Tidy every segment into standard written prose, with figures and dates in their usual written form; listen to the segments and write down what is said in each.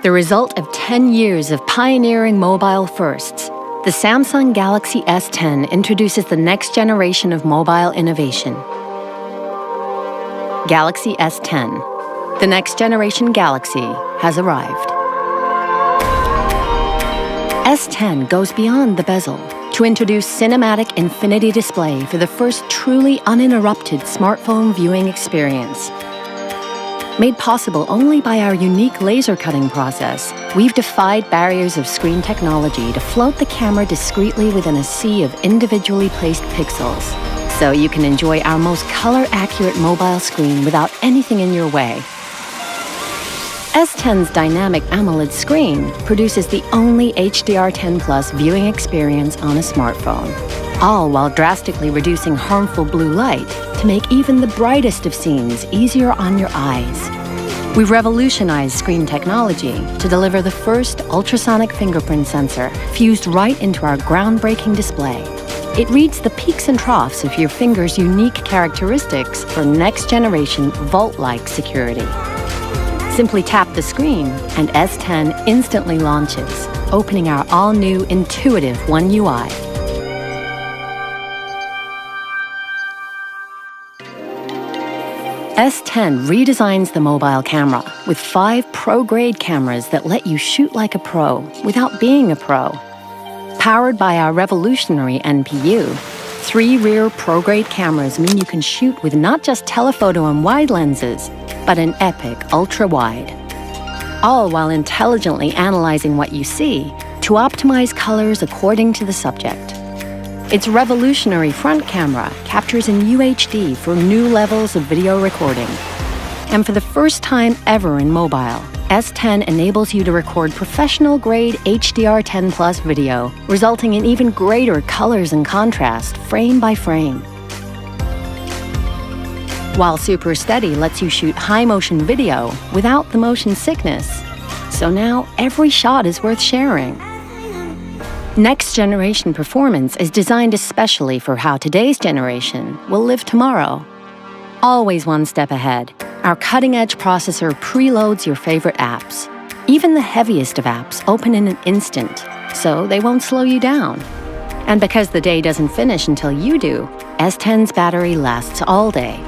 The result of 10 years of pioneering mobile firsts, the Samsung Galaxy S10 introduces the next generation of mobile innovation. Galaxy S10. The next generation Galaxy has arrived. S10 goes beyond the bezel to introduce cinematic infinity display for the first truly uninterrupted smartphone viewing experience. Made possible only by our unique laser cutting process, we've defied barriers of screen technology to float the camera discreetly within a sea of individually placed pixels, so you can enjoy our most color-accurate mobile screen without anything in your way. S10's dynamic AMOLED screen produces the only HDR10+ viewing experience on a smartphone, all while drastically reducing harmful blue light to make even the brightest of scenes easier on your eyes. We've revolutionized screen technology to deliver the first ultrasonic fingerprint sensor fused right into our groundbreaking display. It reads the peaks and troughs of your finger's unique characteristics for next-generation vault-like security. Simply tap the screen, and S10 instantly launches, opening our all-new intuitive One UI. S10 redesigns the mobile camera with 5 pro-grade cameras that let you shoot like a pro without being a pro. Powered by our revolutionary NPU, 3 rear pro-grade cameras mean you can shoot with not just telephoto and wide lenses, but an epic ultra-wide. All while intelligently analyzing what you see to optimize colors according to the subject. Its revolutionary front camera captures in UHD for new levels of video recording. And for the first time ever in mobile, S10 enables you to record professional-grade HDR10+ video, resulting in even greater colors and contrast, frame by frame. While Super Steady lets you shoot high-motion video without the motion sickness. So now every shot is worth sharing. Next-generation performance is designed especially for how today's generation will live tomorrow. Always one step ahead, our cutting-edge processor preloads your favorite apps. Even the heaviest of apps open in an instant, so they won't slow you down. And because the day doesn't finish until you do, S10's battery lasts all day.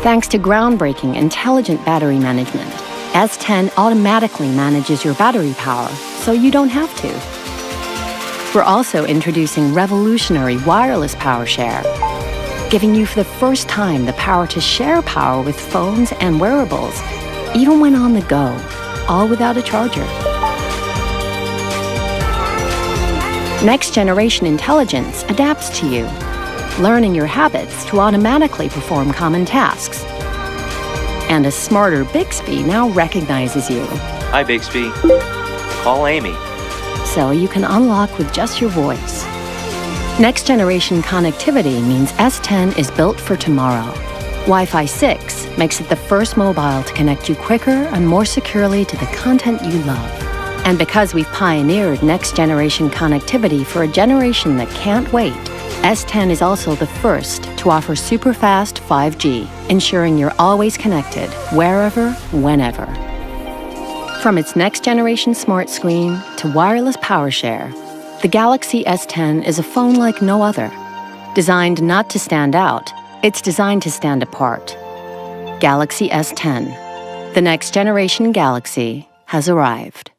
Thanks to groundbreaking intelligent battery management, S10 automatically manages your battery power, so you don't have to. We're also introducing revolutionary wireless power share, giving you for the first time the power to share power with phones and wearables, even when on the go, all without a charger. Next-generation intelligence adapts to you, learning your habits to automatically perform common tasks. And a smarter Bixby now recognizes you. Hi, Bixby. Call Amy. So you can unlock with just your voice. Next-generation connectivity means S10 is built for tomorrow. Wi-Fi 6 makes it the first mobile to connect you quicker and more securely to the content you love. And because we've pioneered next-generation connectivity for a generation that can't wait, S10 is also the first to offer super-fast 5G, ensuring you're always connected, wherever, whenever. From its next-generation smart screen to wireless power share, the Galaxy S10 is a phone like no other. Designed not to stand out, it's designed to stand apart. Galaxy S10. The next-generation Galaxy has arrived.